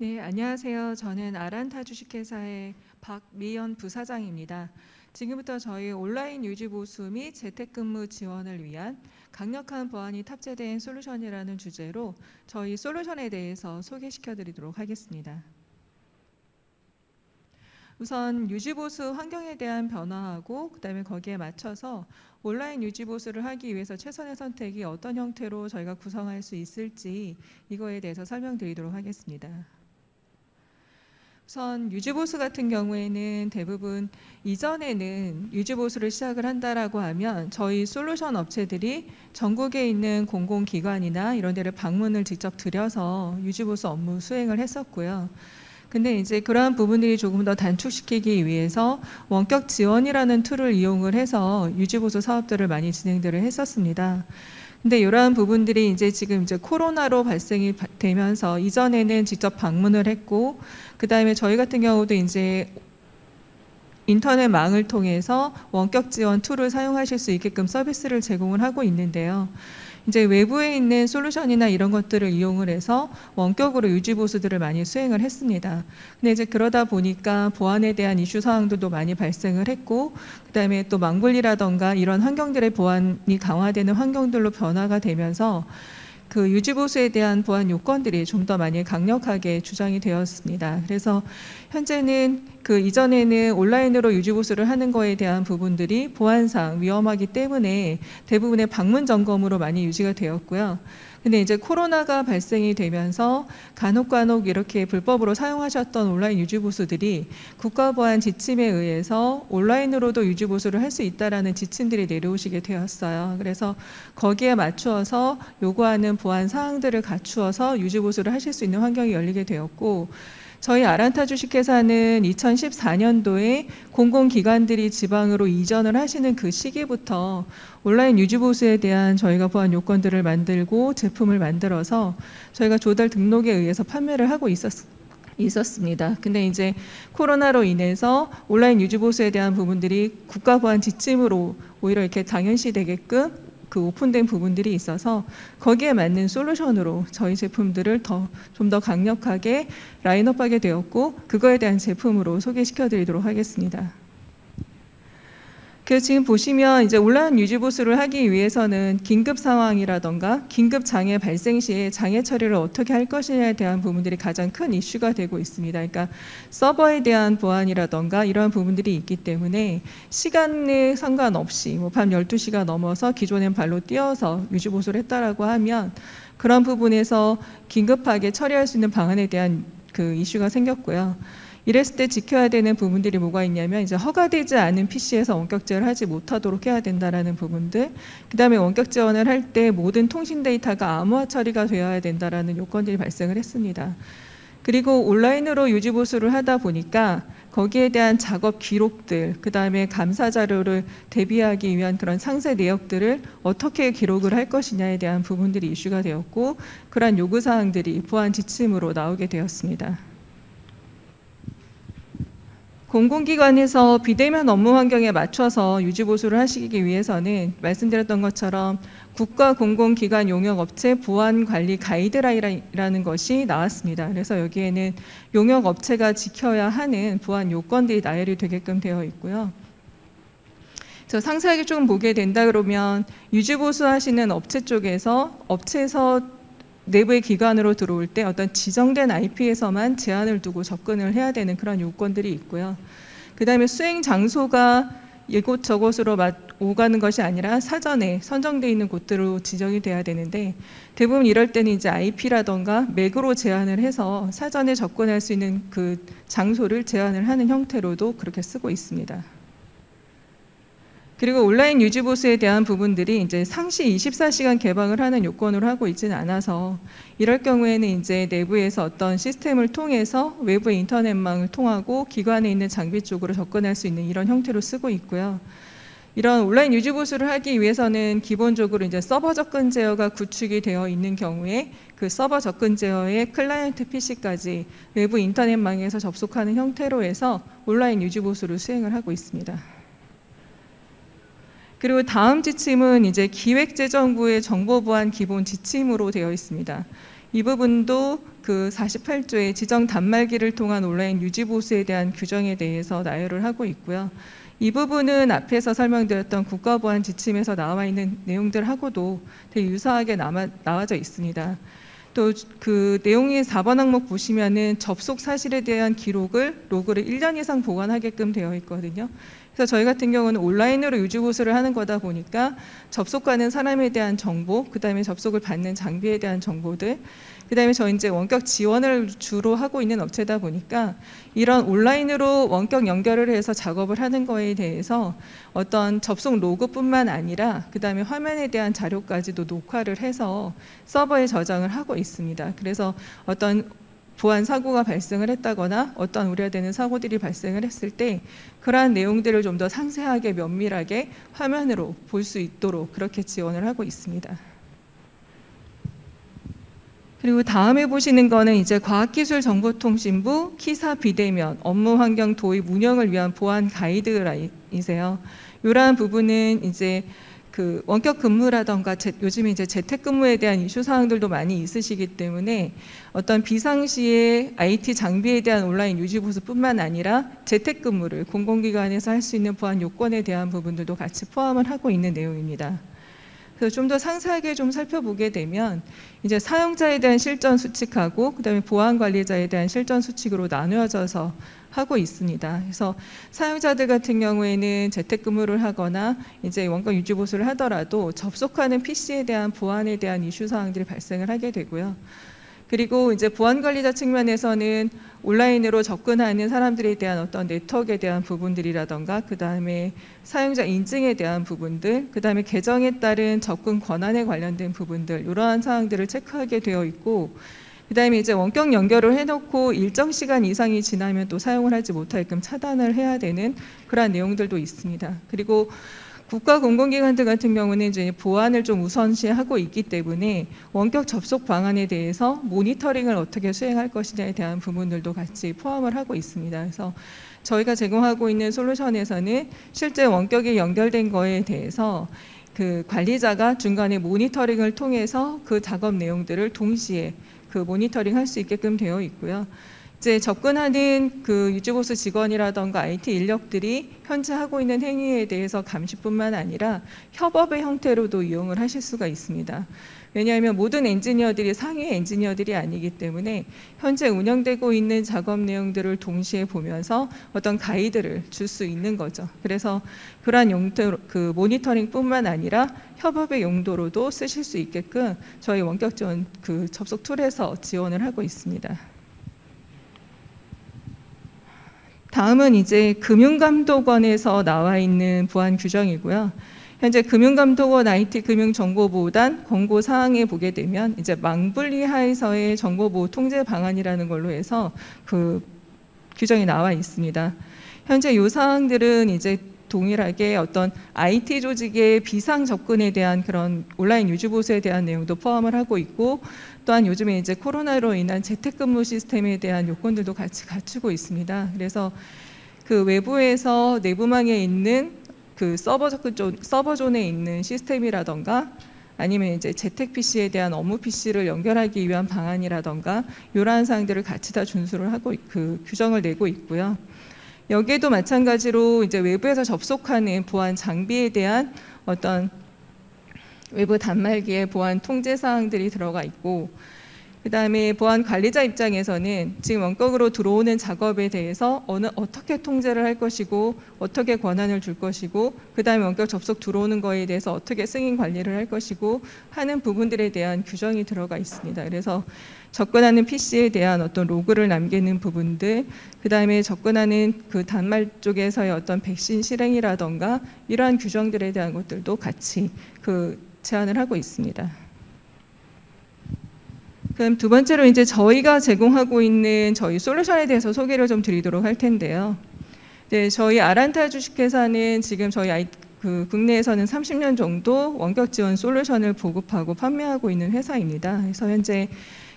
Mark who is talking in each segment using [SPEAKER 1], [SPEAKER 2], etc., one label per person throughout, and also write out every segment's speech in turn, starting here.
[SPEAKER 1] 네, 안녕하세요. 저는 아란타 주식회사의 박미연 부사장입니다. 지금부터 저희 온라인 유지 보수 및 재택근무 지원을 위한 강력한 보안이 탑재된 솔루션이라는 주제로 저희 솔루션에 대해서 소개시켜 드리도록 하겠습니다. 우선 유지보수 환경에 대한 변화하고 그다음에 거기에 맞춰서 온라인 유지보수를 하기 위해서 최선의 선택이 어떤 형태로 저희가 구성할 수 있을지 이거에 대해서 설명드리도록 하겠습니다. 우선 유지보수 같은 경우에는 대부분 이전에는 유지보수를 시작을 한다라고 하면 저희 솔루션 업체들이 전국에 있는 공공기관이나 이런 데를 방문을 직접 드려서 유지보수 업무 수행을 했었고요. 근데 이제 그러한 부분들이 조금 더 단축시키기 위해서 원격 지원이라는 툴을 이용을 해서 유지보수 사업들을 많이 진행들을 했었습니다. 근데 이러한 부분들이 이제 지금 코로나로 발생이 되면서 이전에는 직접 방문을 했고, 그 다음에 저희 같은 경우도 이제 인터넷망을 통해서 원격 지원 툴을 사용하실 수 있게끔 서비스를 제공을 하고 있는데요. 이제 외부에 있는 솔루션이나 이런 것들을 이용을 해서 원격으로 유지 보수들을 많이 수행을 했습니다. 근데 이제 그러다 보니까 보안에 대한 이슈 사항들도 많이 발생을 했고, 그다음에 또 망불리라던가 이런 환경들의 보안이 강화되는 환경들로 변화가 되면서 그 유지 보수에 대한 보안 요건들이 좀 더 많이 강력하게 주장이 되었습니다. 그래서 현재는 그 이전에는 온라인으로 유지 보수를 하는 거에 대한 부분들이 보안상 위험하기 때문에 대부분의 방문 점검으로 많이 유지가 되었고요. 근데 이제 코로나가 발생이 되면서 간혹 이렇게 불법으로 사용하셨던 온라인 유지 보수들이 국가보안 지침에 의해서 온라인으로도 유지 보수를 할 수 있다라는 지침들이 내려오시게 되었어요. 그래서 거기에 맞추어서 요구하는 보안 사항들을 갖추어서 유지 보수를 하실 수 있는 환경이 열리게 되었고, 저희 아란타 주식회사는 2014년도에 공공기관들이 지방으로 이전을 하시는 그 시기부터 온라인 유지보수에 대한 저희가 보안 요건들을 만들고 제품을 만들어서 저희가 조달 등록에 의해서 판매를 하고 있었습니다. 근데 이제 코로나로 인해서 온라인 유지보수에 대한 부분들이 국가보안 지침으로 오히려 이렇게 당연시되게끔 그 오픈된 부분들이 있어서 거기에 맞는 솔루션으로 저희 제품들을 좀 더 강력하게 라인업하게 되었고, 그거에 대한 제품으로 소개시켜 드리도록 하겠습니다. 그래서 지금 보시면 이제 온라인 유지 보수를 하기 위해서는 긴급 상황이라던가 긴급 장애 발생 시에 장애 처리를 어떻게 할 것이냐에 대한 부분들이 가장 큰 이슈가 되고 있습니다. 그러니까 서버에 대한 보안이라던가 이러한 부분들이 있기 때문에 시간에 상관없이 밤 12시가 넘어서 기존엔 발로 뛰어서 유지 보수를 했다라고 하면 그런 부분에서 긴급하게 처리할 수 있는 방안에 대한 그 이슈가 생겼고요. 이랬을 때 지켜야 되는 부분들이 뭐가 있냐면 이제 허가되지 않은 PC에서 원격 지원을 하지 못하도록 해야 된다라는 부분들, 그다음에 원격 지원을 할 때 모든 통신 데이터가 암호화 처리가 되어야 된다라는 요건들이 발생을 했습니다. 그리고 온라인으로 유지 보수를 하다 보니까 거기에 대한 작업 기록들, 그다음에 감사 자료를 대비하기 위한 그런 상세 내역들을 어떻게 기록을 할 것이냐에 대한 부분들이 이슈가 되었고, 그러한 요구 사항들이 보안 지침으로 나오게 되었습니다. 공공기관에서 비대면 업무 환경에 맞춰서 유지보수를 하시기 위해서는 말씀드렸던 것처럼 국가공공기관 용역업체 보안관리 가이드라인이라는 것이 나왔습니다. 그래서 여기에는 용역업체가 지켜야 하는 보안 요건들이 나열이 되게끔 되어 있고요. 상세하게 조금 보게 된다 그러면 유지보수 하시는 업체에서 내부의 기관으로 들어올 때 어떤 지정된 IP에서만 제한을 두고 접근을 해야 되는 그런 요건들이 있고요. 그 다음에 수행 장소가 이곳저곳으로 오가는 것이 아니라 사전에 선정되어 있는 곳들로 지정이 돼야 되는데, 대부분 이럴 때는 이제 IP라던가 맥으로 제한을 해서 사전에 접근할 수 있는 그 장소를 제한을 하는 형태로도 그렇게 쓰고 있습니다. 그리고 온라인 유지 보수에 대한 부분들이 이제 상시 24시간 개방을 하는 요건으로 하고 있지는 않아서 이럴 경우에는 이제 내부에서 어떤 시스템을 통해서 외부의 인터넷망을 통하고 기관에 있는 장비 쪽으로 접근할 수 있는 이런 형태로 쓰고 있고요. 이런 온라인 유지 보수를 하기 위해서는 기본적으로 이제 서버 접근 제어가 구축이 되어 있는 경우에 그 서버 접근 제어의 클라이언트 PC까지 외부 인터넷망에서 접속하는 형태로 해서 온라인 유지 보수를 수행을 하고 있습니다. 그리고 다음 지침은 이제 기획재정부의 정보보안 기본 지침으로 되어 있습니다. 이 부분도 그 48조의 지정 단말기를 통한 온라인 유지 보수에 대한 규정에 대해서 나열을 하고 있고요. 이 부분은 앞에서 설명드렸던 국가보안 지침에서 나와 있는 내용들하고도 되게 유사하게 나와져 있습니다. 또 그 내용의 4번 항목 보시면은 접속 사실에 대한 로그를 1년 이상 보관하게끔 되어 있거든요. 그래서 저희 같은 경우는 온라인으로 유지 보수를 하는 거다 보니까 접속하는 사람에 대한 정보, 그다음에 접속을 받는 장비에 대한 정보들, 그다음에 저희 이제 원격 지원을 주로 하고 있는 업체다 보니까 이런 온라인으로 원격 연결을 해서 작업을 하는 거에 대해서 어떤 접속 로그뿐만 아니라 그다음에 화면에 대한 자료까지도 녹화를 해서 서버에 저장을 하고 있습니다. 그래서 어떤 보안 사고가 발생을 했다거나 어떤 우려되는 사고들이 발생을 했을 때 그러한 내용들을 좀 더 상세하게 면밀하게 화면으로 볼 수 있도록 그렇게 지원을 하고 있습니다. 그리고 다음에 보시는 거는 이제 과학기술정보통신부 키사 비대면 업무 환경 도입 운영을 위한 보안 가이드라인이세요. 이러한 부분은 이제 그 원격 근무라던가 요즘에 이제 재택근무에 대한 이슈 사항들도 많이 있으시기 때문에 어떤 비상시에 IT 장비에 대한 온라인 유지 보수뿐만 아니라 재택근무를 공공기관에서 할 수 있는 보안 요건에 대한 부분들도 같이 포함을 하고 있는 내용입니다. 그래서 좀 더 상세하게 좀 살펴보게 되면 이제 사용자에 대한 실전 수칙하고 그다음에 보안 관리자에 대한 실전 수칙으로 나누어져서 하고 있습니다. 그래서 사용자들 같은 경우에는 재택근무를 하거나 이제 원격 유지 보수를 하더라도 접속하는 PC에 대한 보안에 대한 이슈 사항들이 발생을 하게 되고요. 그리고 이제 보안 관리자 측면에서는 온라인으로 접근하는 사람들에 대한 어떤 네트워크에 대한 부분들이라던가 그 다음에 사용자 인증에 대한 부분들, 그 다음에 계정에 따른 접근 권한에 관련된 부분들 이러한 사항들을 체크하게 되어 있고 그 다음에 이제 원격 연결을 해놓고 일정 시간 이상이 지나면 또 사용을 하지 못하게끔 차단을 해야 되는 그러한 내용들도 있습니다. 그리고 국가 공공기관들 같은 경우는 이제 보안을 좀 우선시하고 있기 때문에 원격 접속 방안에 대해서 모니터링을 어떻게 수행할 것이냐에 대한 부분들도 같이 포함을 하고 있습니다. 그래서 저희가 제공하고 있는 솔루션에서는 실제 원격이 연결된 거에 대해서 그 관리자가 중간에 모니터링을 통해서 그 작업 내용들을 동시에 그 모니터링 할 수 있게끔 되어 있고요. 이제 접근하는 그 유지보수 직원이라던가 IT 인력들이 현재 하고 있는 행위에 대해서 감시뿐만 아니라 협업의 형태로도 이용을 하실 수가 있습니다. 왜냐하면 모든 엔지니어들이 상위 엔지니어들이 아니기 때문에 현재 운영되고 있는 작업 내용들을 동시에 보면서 어떤 가이드를 줄 수 있는 거죠. 그래서 그러한 용도, 그 모니터링뿐만 아니라 협업의 용도로도 쓰실 수 있게끔 저희 원격 지원 그 접속 툴에서 지원을 하고 있습니다. 다음은 이제 금융감독원에서 나와 있는 보안 규정이고요. 현재 금융감독원 IT금융정보보호단 권고 사항에 보게 되면 이제 망분리 하에서의 정보보호 통제 방안이라는 걸로 해서 그 규정이 나와 있습니다. 현재 이 사항들은 이제 동일하게 어떤 IT 조직의 비상 접근에 대한 그런 온라인 유지 보수에 대한 내용도 포함을 하고 있고 또한 요즘에 이제 코로나로 인한 재택근무 시스템에 대한 요건들도 같이 갖추고 있습니다. 그래서 그 외부에서 내부망에 있는 그 서버존에 있는 시스템이라던가 아니면 이제 재택 PC에 대한 업무 PC를 연결하기 위한 방안이라던가 이러한 사항들을 같이 다 준수를 하고 그 규정을 내고 있고요. 여기에도 마찬가지로 이제 외부에서 접속하는 보안 장비에 대한 어떤 외부 단말기의 보안 통제 사항들이 들어가 있고 그 다음에 보안 관리자 입장에서는 지금 원격으로 들어오는 작업에 대해서 어떻게 통제를 할 것이고 어떻게 권한을 줄 것이고 그 다음에 원격 접속 들어오는 거에 대해서 어떻게 승인 관리를 할 것이고 하는 부분들에 대한 규정이 들어가 있습니다. 그래서 접근하는 PC에 대한 어떤 로그를 남기는 부분들, 그 다음에 접근하는 그 단말 쪽에서의 어떤 백신 실행이라던가 이러한 규정들에 대한 것들도 같이 그 제안을 하고 있습니다. 그럼 두 번째로 이제 저희가 제공하고 있는 저희 솔루션에 대해서 소개를 좀 드리도록 할 텐데요. 네, 저희 아란타 주식회사는 지금 저희 국내에서는 30년 정도 원격 지원 솔루션을 보급하고 판매하고 있는 회사입니다. 그래서 현재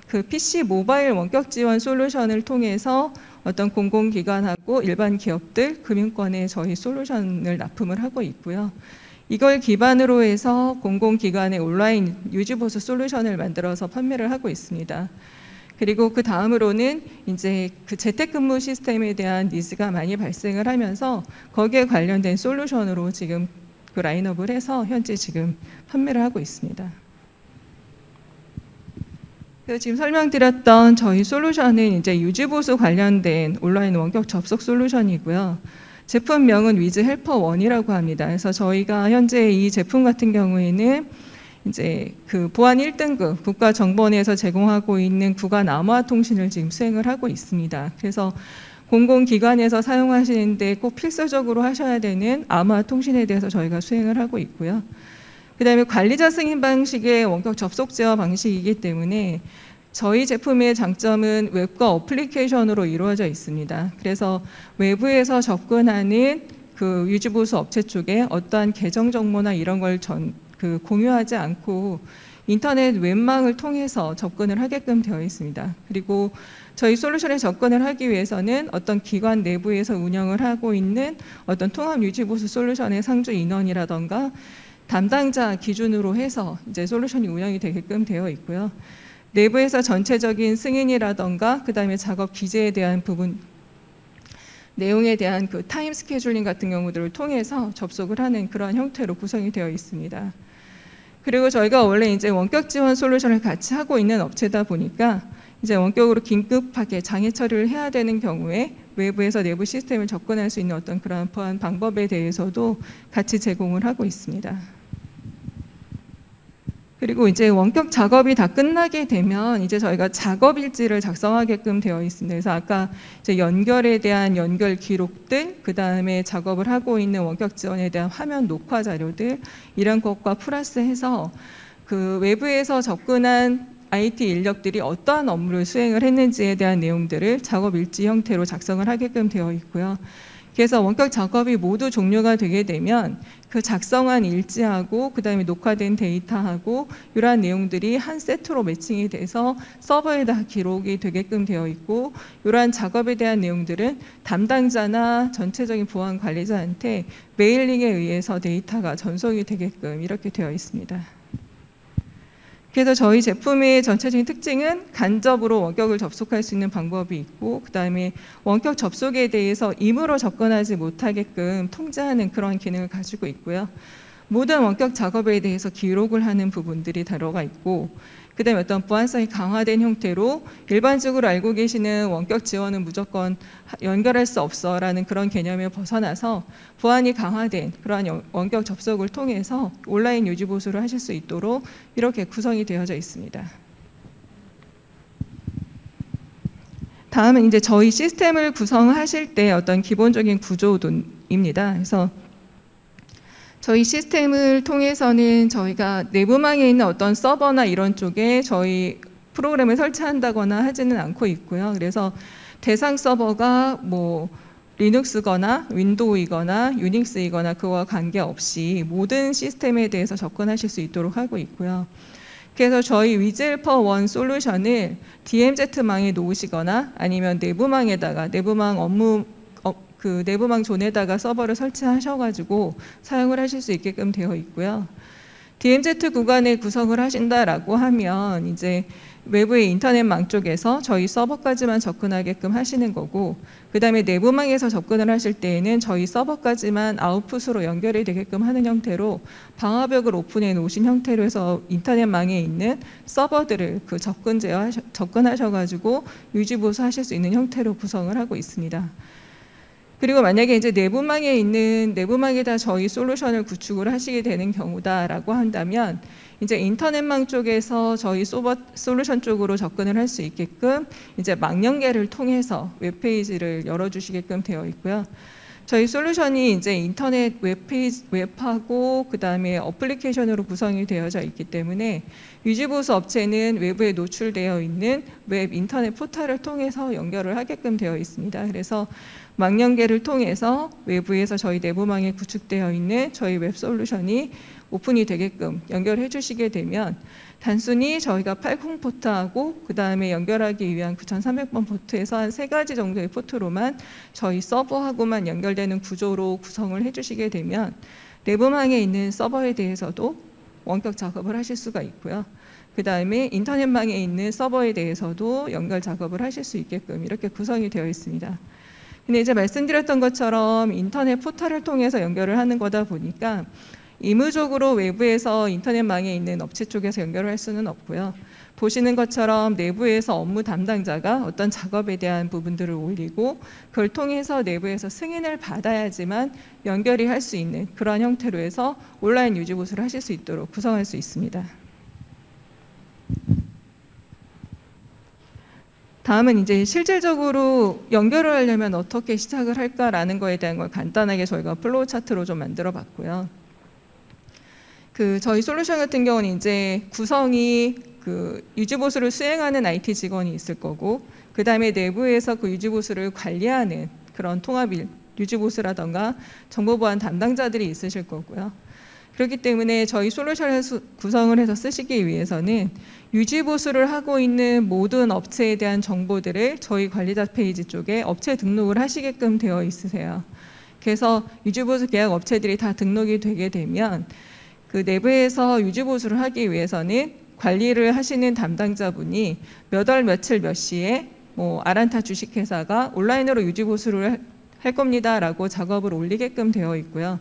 [SPEAKER 1] 그 PC 모바일 원격 지원 솔루션을 통해서 어떤 공공기관하고 일반 기업들, 금융권에 저희 솔루션을 납품을 하고 있고요. 이걸 기반으로 해서 공공기관의 온라인 유지보수 솔루션을 만들어서 판매를 하고 있습니다. 그리고 그 다음으로는 이제 그 재택근무 시스템에 대한 니즈가 많이 발생을 하면서 거기에 관련된 솔루션으로 지금 그 라인업을 해서 현재 지금 판매를 하고 있습니다. 그래서 지금 설명드렸던 저희 솔루션은 이제 유지보수 관련된 온라인 원격 접속 솔루션이고요. 제품명은 위즈 헬퍼 1이라고 합니다. 그래서 저희가 현재 이 제품 같은 경우에는 이제 그 보안 1등급 국가정보원에서 제공하고 있는 구간 암호화 통신을 지금 수행을 하고 있습니다. 그래서 공공기관에서 사용하시는데 꼭 필수적으로 하셔야 되는 암호화 통신에 대해서 저희가 수행을 하고 있고요. 그 다음에 관리자 승인 방식의 원격 접속 제어 방식이기 때문에 저희 제품의 장점은 웹과 어플리케이션으로 이루어져 있습니다. 그래서 외부에서 접근하는 그 유지보수 업체 쪽에 어떠한 계정 정보나 이런 걸 공유하지 않고 인터넷 웹망을 통해서 접근을 하게끔 되어 있습니다. 그리고 저희 솔루션에 접근을 하기 위해서는 어떤 기관 내부에서 운영을 하고 있는 어떤 통합 유지보수 솔루션의 상주 인원이라던가 담당자 기준으로 해서 이제 솔루션이 운영이 되게끔 되어 있고요. 내부에서 전체적인 승인이라던가 그다음에 작업 기재에 대한 부분 내용에 대한 그 타임 스케줄링 같은 경우들을 통해서 접속을 하는 그런 형태로 구성이 되어 있습니다. 그리고 저희가 원래 이제 원격 지원 솔루션을 같이 하고 있는 업체다 보니까 이제 원격으로 긴급하게 장애 처리를 해야 되는 경우에 외부에서 내부 시스템을 접근할 수 있는 어떤 그런 보안 방법에 대해서도 같이 제공을 하고 있습니다. 그리고 이제 원격 작업이 다 끝나게 되면 이제 저희가 작업 일지를 작성하게끔 되어 있습니다. 그래서 아까 이제 연결에 대한 연결 기록들, 그 다음에 작업을 하고 있는 원격 지원에 대한 화면 녹화 자료들 이런 것과 플러스해서 그 외부에서 접근한 IT 인력들이 어떠한 업무를 수행을 했는지에 대한 내용들을 작업 일지 형태로 작성을 하게끔 되어 있고요. 그래서 원격 작업이 모두 종료가 되게 되면 그 작성한 일지하고 그 다음에 녹화된 데이터하고 이러한 내용들이 한 세트로 매칭이 돼서 서버에다 기록이 되게끔 되어 있고 이러한 작업에 대한 내용들은 담당자나 전체적인 보안 관리자한테 메일링에 의해서 데이터가 전송이 되게끔 이렇게 되어 있습니다. 그래서 저희 제품의 전체적인 특징은 간접으로 원격을 접속할 수 있는 방법이 있고 그 다음에 원격 접속에 대해서 임의로 접근하지 못하게끔 통제하는 그런 기능을 가지고 있고요. 모든 원격 작업에 대해서 기록을 하는 부분들이 들어가 있고 그 다음에 어떤 보안성이 강화된 형태로 일반적으로 알고 계시는 원격 지원은 무조건 연결할 수 없어 라는 그런 개념을 벗어나서 보안이 강화된 그러한 원격 접속을 통해서 온라인 유지 보수를 하실 수 있도록 이렇게 구성이 되어져 있습니다. 다음은 이제 저희 시스템을 구성하실 때 어떤 기본적인 구조입니다. 그래서 저희 시스템을 통해서는 저희가 내부망에 있는 어떤 서버나 이런 쪽에 저희 프로그램을 설치한다거나 하지는 않고 있고요. 그래서 대상 서버가 뭐 리눅스거나 윈도우이거나 유닉스이거나 그와 관계없이 모든 시스템에 대해서 접근하실 수 있도록 하고 있고요. 그래서 저희 위즈헬퍼1 솔루션을 DMZ망에 놓으시거나 아니면 내부망에다가 내부망 업무 그 내부망 존에다가 서버를 설치하셔가지고 사용을 하실 수 있게끔 되어 있고요. DMZ 구간에 구성을 하신다라고 하면 이제 외부의 인터넷망 쪽에서 저희 서버까지만 접근하게끔 하시는 거고 그 다음에 내부망에서 접근을 하실 때에는 저희 서버까지만 아웃풋으로 연결이 되게끔 하는 형태로 방화벽을 오픈해 놓으신 형태로 해서 인터넷망에 있는 서버들을 그 접근하셔가지고 유지보수하실 수 있는 형태로 구성을 하고 있습니다. 그리고 만약에 이제 내부망에다 저희 솔루션을 구축을 하시게 되는 경우다라고 한다면 이제 인터넷망 쪽에서 저희 솔루션 쪽으로 접근을 할 수 있게끔 이제 망 연계를 통해서 웹페이지를 열어주시게끔 되어 있고요. 저희 솔루션이 이제 인터넷 웹하고 그 다음에 어플리케이션으로 구성이 되어져 있기 때문에 유지보수 업체는 외부에 노출되어 있는 웹 인터넷 포털을 통해서 연결을 하게끔 되어 있습니다. 그래서 망 연계를 통해서 외부에서 저희 내부망에 구축되어 있는 저희 웹 솔루션이 오픈이 되게끔 연결해 주시게 되면 단순히 저희가 80 포트하고 그 다음에 연결하기 위한 9300번 포트에서 한 3가지 정도의 포트로만 저희 서버하고만 연결되는 구조로 구성을 해주시게 되면 내부망에 있는 서버에 대해서도 원격 작업을 하실 수가 있고요. 그 다음에 인터넷망에 있는 서버에 대해서도 연결 작업을 하실 수 있게끔 이렇게 구성이 되어 있습니다. 근데 이제 말씀드렸던 것처럼 인터넷 포털을 통해서 연결을 하는 거다 보니까 의무적으로 외부에서 인터넷망에 있는 업체 쪽에서 연결을 할 수는 없고요. 보시는 것처럼 내부에서 업무 담당자가 어떤 작업에 대한 부분들을 올리고 그걸 통해서 내부에서 승인을 받아야지만 연결이 할 수 있는 그러한 형태로 해서 온라인 유지 보수를 하실 수 있도록 구성할 수 있습니다. 다음은 이제 실질적으로 연결을 하려면 어떻게 시작을 할까라는 거에 대한 걸 간단하게 저희가 플로우 차트로 좀 만들어 봤고요. 저희 솔루션 같은 경우는 이제 구성이 유지보수를 수행하는 IT 직원이 있을 거고, 그 다음에 내부에서 그 유지보수를 관리하는 그런 통합 유지보수라던가 정보보안 담당자들이 있으실 거고요. 그렇기 때문에 저희 솔루션을 구성을 해서 쓰시기 위해서는 유지보수를 하고 있는 모든 업체에 대한 정보들을 저희 관리자 페이지 쪽에 업체 등록을 하시게끔 되어 있으세요. 그래서 유지보수 계약 업체들이 다 등록이 되게 되면 그 내부에서 유지보수를 하기 위해서는 관리를 하시는 담당자분이 몇 월 며칠 몇 시에 아란타 주식회사가 온라인으로 유지보수를 할 겁니다라고 작업을 올리게끔 되어 있고요.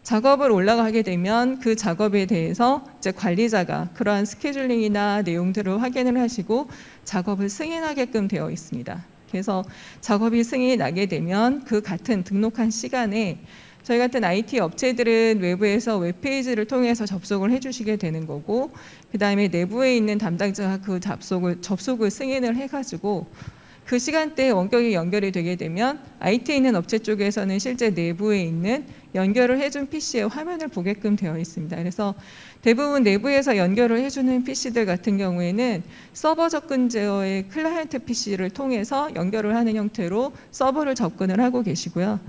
[SPEAKER 1] 작업을 올라가게 되면 그 작업에 대해서 이제 관리자가 그러한 스케줄링이나 내용들을 확인을 하시고 작업을 승인하게끔 되어 있습니다. 그래서 작업이 승인이 나게 되면 그 같은 등록한 시간에 저희 같은 IT 업체들은 외부에서 웹페이지를 통해서 접속을 해주시게 되는 거고, 그 다음에 내부에 있는 담당자가 그 접속을 승인을 해가지고 그 시간대에 원격이 연결이 되게 되면 IT에 있는 업체 쪽에서는 실제 내부에 있는 연결을 해준 PC의 화면을 보게끔 되어 있습니다. 그래서 대부분 내부에서 연결을 해주는 PC들 같은 경우에는 서버 접근 제어의 클라이언트 PC를 통해서 연결을 하는 형태로 서버를 접근을 하고 계시고요.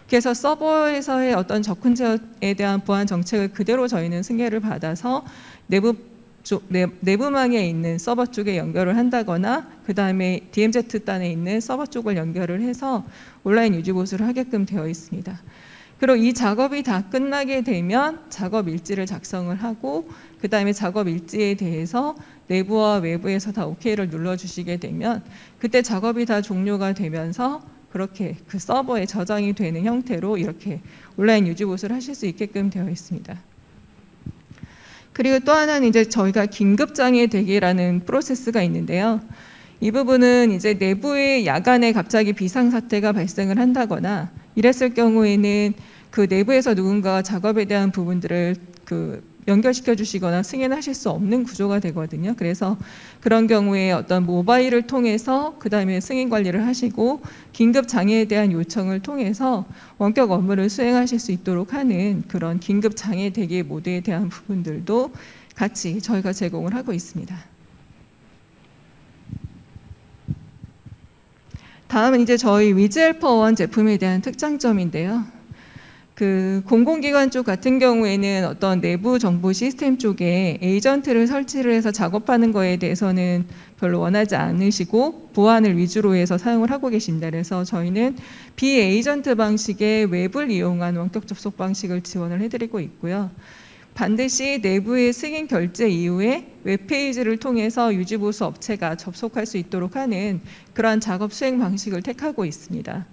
[SPEAKER 1] 그래서 서버에서의 어떤 접근 제어에 대한 보안 정책을 그대로 저희는 승계를 받아서 내부망에 있는 서버 쪽에 연결을 한다거나 그 다음에 DMZ단에 있는 서버 쪽을 연결을 해서 온라인 유지 보수를 하게끔 되어 있습니다. 그리고 이 작업이 다 끝나게 되면 작업 일지를 작성을 하고 그 다음에 작업 일지에 대해서 내부와 외부에서 다 OK를 눌러주시게 되면 그때 작업이 다 종료가 되면서 그렇게 그 서버에 저장이 되는 형태로 이렇게 온라인 유지 보수를 하실 수 있게끔 되어 있습니다. 그리고 또 하나는 이제 저희가 긴급장애 대기라는 프로세스가 있는데요. 이 부분은 이제 내부에 야간에 갑자기 비상사태가 발생을 한다거나 이랬을 경우에는 그 내부에서 누군가가 작업에 대한 부분들을 연결시켜 주시거나 승인하실 수 없는 구조가 되거든요. 그래서 그런 경우에 어떤 모바일을 통해서 그 다음에 승인 관리를 하시고 긴급 장애에 대한 요청을 통해서 원격 업무를 수행하실 수 있도록 하는 그런 긴급 장애 대기 모드에 대한 부분들도 같이 저희가 제공을 하고 있습니다. 다음은 이제 저희 위즈헬퍼1 제품에 대한 특장점인데요. 공공기관 쪽 같은 경우에는 어떤 내부 정보 시스템 쪽에 에이전트를 설치를 해서 작업하는 거에 대해서는 별로 원하지 않으시고 보안을 위주로 해서 사용을 하고 계십니다. 그래서 저희는 비에이전트 방식의 웹을 이용한 원격 접속 방식을 지원을 해드리고 있고요. 반드시 내부의 승인 결제 이후에 웹페이지를 통해서 유지보수 업체가 접속할 수 있도록 하는 그러한 작업 수행 방식을 택하고 있습니다.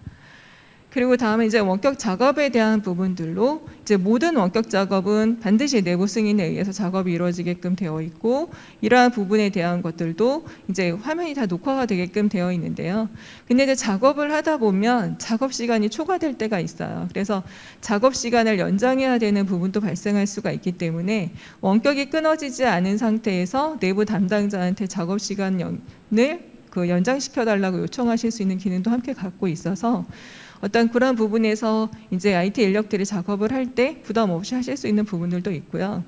[SPEAKER 1] 그리고 다음에 이제 원격 작업에 대한 부분들로 이제 모든 원격 작업은 반드시 내부 승인에 의해서 작업이 이루어지게끔 되어 있고 이러한 부분에 대한 것들도 이제 화면이 다 녹화가 되게끔 되어 있는데요. 근데 이제 작업을 하다 보면 작업 시간이 초과될 때가 있어요. 그래서 작업 시간을 연장해야 되는 부분도 발생할 수가 있기 때문에 원격이 끊어지지 않은 상태에서 내부 담당자한테 작업 시간을 연장시켜 달라고 요청하실 수 있는 기능도 함께 갖고 있어서 어떤 그런 부분에서 이제 IT 인력들이 작업을 할 때 부담 없이 하실 수 있는 부분들도 있고요.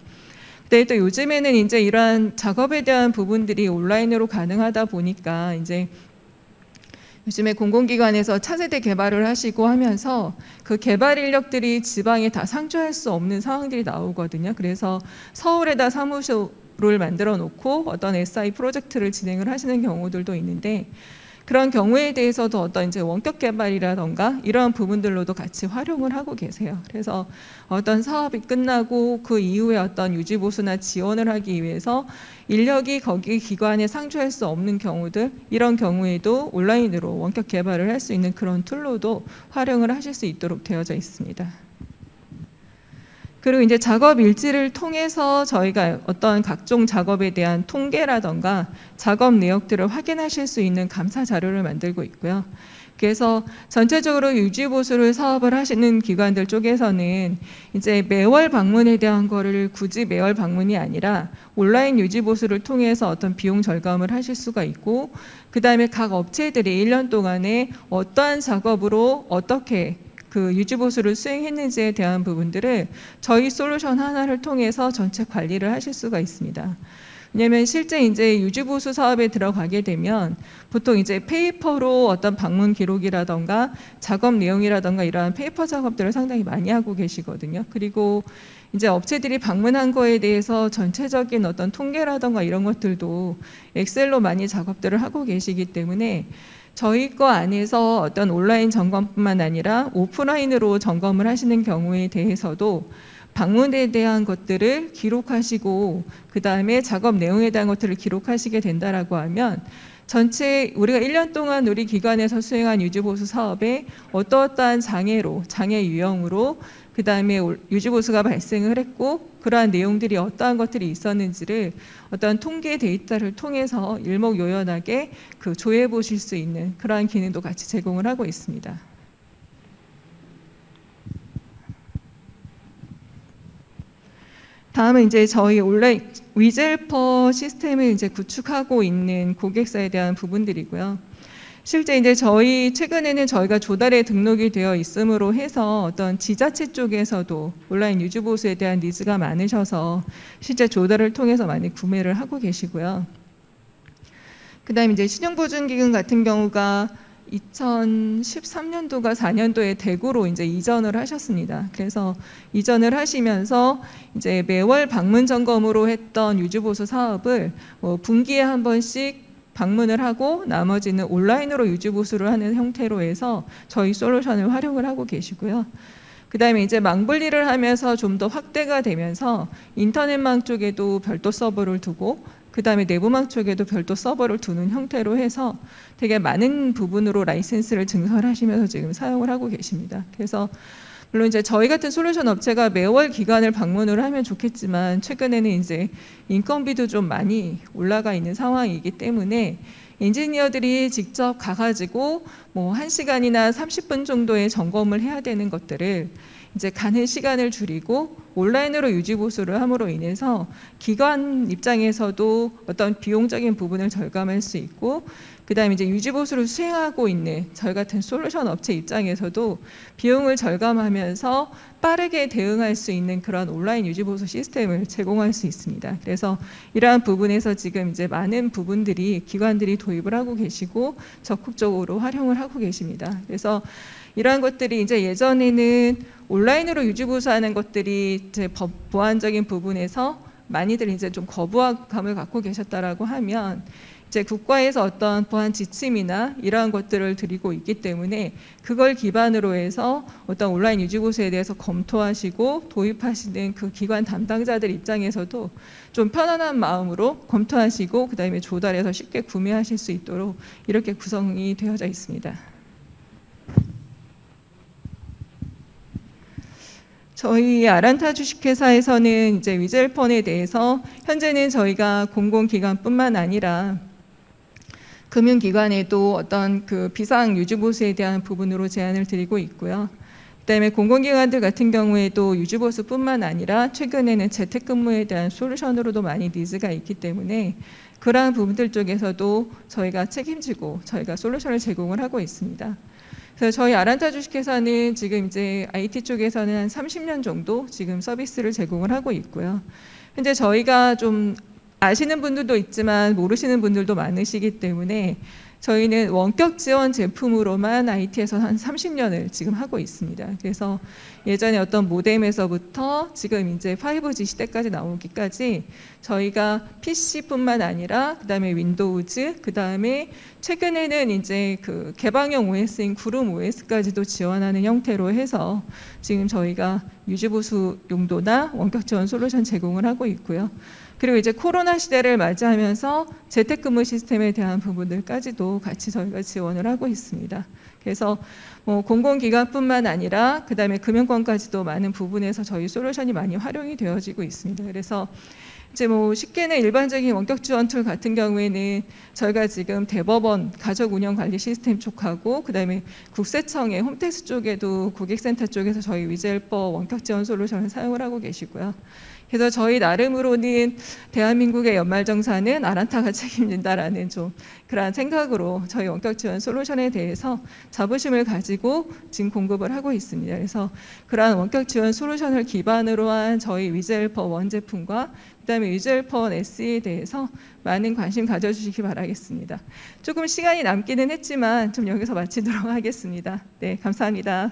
[SPEAKER 1] 근데 또 요즘에는 이제 이러한 작업에 대한 부분들이 온라인으로 가능하다 보니까 이제 요즘에 공공기관에서 차세대 개발을 하시고 하면서 그 개발 인력들이 지방에 다 상주할 수 없는 상황들이 나오거든요. 그래서 서울에다 사무소를 만들어 놓고 어떤 SI 프로젝트를 진행을 하시는 경우들도 있는데 그런 경우에 대해서도 어떤 이제 원격 개발이라던가 이러한 부분들로도 같이 활용을 하고 계세요. 그래서 어떤 사업이 끝나고 그 이후에 어떤 유지 보수나 지원을 하기 위해서 인력이 거기 기관에 상주할 수 없는 경우들, 이런 경우에도 온라인으로 원격 개발을 할 수 있는 그런 툴로도 활용을 하실 수 있도록 되어져 있습니다. 그리고 이제 작업 일지를 통해서 저희가 어떤 각종 작업에 대한 통계라던가 작업 내역들을 확인하실 수 있는 감사 자료를 만들고 있고요. 그래서 전체적으로 유지 보수를 사업을 하시는 기관들 쪽에서는 이제 매월 방문에 대한 거를 굳이 매월 방문이 아니라 온라인 유지 보수를 통해서 어떤 비용 절감을 하실 수가 있고, 그 다음에 각 업체들이 1년 동안에 어떠한 작업으로 어떻게 그 유지보수를 수행했는지에 대한 부분들을 저희 솔루션 하나를 통해서 전체 관리를 하실 수가 있습니다. 왜냐하면 실제 이제 유지보수 사업에 들어가게 되면 보통 이제 페이퍼로 어떤 방문 기록이라던가 작업 내용이라던가 이러한 페이퍼 작업들을 상당히 많이 하고 계시거든요. 그리고 이제 업체들이 방문한 거에 대해서 전체적인 어떤 통계라던가 이런 것들도 엑셀로 많이 작업들을 하고 계시기 때문에 저희 거 안에서 어떤 온라인 점검뿐만 아니라 오프라인으로 점검을 하시는 경우에 대해서도 방문에 대한 것들을 기록하시고 그 다음에 작업 내용에 대한 것들을 기록하시게 된다라고 하면 전체 우리가 1년 동안 우리 기관에서 수행한 유지보수 사업에 어떠어떠한 장애 유형으로 그 다음에 유지보수가 발생을 했고 그러한 내용들이 어떠한 것들이 있었는지를 어떤 통계 데이터를 통해서 일목요연하게 그 조회해 보실 수 있는 그러한 기능도 같이 제공을 하고 있습니다. 다음은 이제 저희 온라인 위즈헬퍼 시스템을 이제 구축하고 있는 고객사에 대한 부분들이고요. 실제 이제 최근에는 저희가 조달에 등록이 되어 있음으로 해서 어떤 지자체 쪽에서도 온라인 유지보수에 대한 니즈가 많으셔서 실제 조달을 통해서 많이 구매를 하고 계시고요. 그 다음에 이제 신용보증기금 같은 경우가 2013년도가 4년도에 대구로 이제 이전을 하셨습니다. 그래서 이전을 하시면서 이제 매월 방문 점검으로 했던 유지보수 사업을 분기에 한 번씩 방문을 하고 나머지는 온라인으로 유지보수를 하는 형태로 해서 저희 솔루션을 활용을 하고 계시고요. 그 다음에 이제 망분리를 하면서 좀 더 확대가 되면서 인터넷망 쪽에도 별도 서버를 두고 그 다음에 내부망 쪽에도 별도 서버를 두는 형태로 해서 되게 많은 부분으로 라이센스를 증설하시면서 지금 사용을 하고 계십니다. 그래서 물론 이제 저희 같은 솔루션 업체가 매월 기관을 방문을 하면 좋겠지만 최근에는 이제 인건비도 좀 많이 올라가 있는 상황이기 때문에 엔지니어들이 직접 가가지고 뭐 1시간이나 30분 정도의 점검을 해야 되는 것들을 이제 가는 시간을 줄이고 온라인으로 유지보수를 함으로 인해서 기관 입장에서도 어떤 비용적인 부분을 절감할 수 있고 그 다음에 이제 유지보수를 수행하고 있는 저희 같은 솔루션 업체 입장에서도 비용을 절감하면서 빠르게 대응할 수 있는 그런 온라인 유지보수 시스템을 제공할 수 있습니다. 그래서 이러한 부분에서 지금 이제 많은 부분들이 기관들이 도입을 하고 계시고 적극적으로 활용을 하고 계십니다. 그래서 이러한 것들이 이제 예전에는 온라인으로 유지보수하는 것들이 이제 법 보안적인 부분에서 많이들 이제 좀 거부감을 갖고 계셨다라고 하면 이제 국가에서 어떤 보안 지침이나 이러한 것들을 드리고 있기 때문에 그걸 기반으로 해서 어떤 온라인 유지보수에 대해서 검토하시고 도입하시는 그 기관 담당자들 입장에서도 좀 편안한 마음으로 검토하시고 그 다음에 조달해서 쉽게 구매하실 수 있도록 이렇게 구성이 되어져 있습니다. 저희 아란타 주식회사에서는 이제 위즈헬퍼에 대해서 현재는 저희가 공공기관뿐만 아니라 금융기관에도 어떤 그 비상 유지보수에 대한 부분으로 제안을 드리고 있고요. 그다음에 공공기관들 같은 경우에도 유지보수뿐만 아니라 최근에는 재택근무에 대한 솔루션으로도 많이 니즈가 있기 때문에 그러한 부분들 쪽에서도 저희가 책임지고 저희가 솔루션을 제공을 하고 있습니다. 그래서 저희 아란타 주식회사는 지금 이제 IT 쪽에서는 한 30년 정도 지금 서비스를 제공을 하고 있고요. 현재 저희가 좀 아시는 분들도 있지만 모르시는 분들도 많으시기 때문에 저희는 원격 지원 제품으로만 IT에서 한 30년을 지금 하고 있습니다. 그래서 예전에 어떤 모뎀에서부터 지금 이제 5G 시대까지 나오기까지 저희가 PC뿐만 아니라 그다음에 윈도우즈, 그다음에 최근에는 이제 그 개방형 OS인 구름 OS까지도 지원하는 형태로 해서 지금 저희가 유지보수 용도나 원격 지원 솔루션 제공을 하고 있고요. 그리고 이제 코로나 시대를 맞이하면서 재택근무 시스템에 대한 부분들까지도 같이 저희가 지원을 하고 있습니다. 그래서 뭐 공공기관뿐만 아니라 그다음에 금융권까지도 많은 부분에서 저희 솔루션이 많이 활용이 되어지고 있습니다. 그래서 이제 뭐 쉽게는 일반적인 원격 지원 툴 같은 경우에는 저희가 지금 대법원 가족 운영 관리 시스템 쪽하고 그다음에 국세청의 홈택스 쪽에도 고객센터 쪽에서 저희 위즈헬퍼 원격 지원 솔루션을 사용을 하고 계시고요. 그래서 저희 나름으로는 대한민국의 연말정산은 아란타가 책임진다라는 좀 그러한 생각으로 저희 원격 지원 솔루션에 대해서 자부심을 가지고 지금 공급을 하고 있습니다. 그래서 그러한 원격 지원 솔루션을 기반으로 한 저희 위즈헬퍼 원 제품과 그다음에 위즈헬퍼 원 SE에 대해서 많은 관심 가져주시기 바라겠습니다. 조금 시간이 남기는 했지만 좀 여기서 마치도록 하겠습니다. 네, 감사합니다.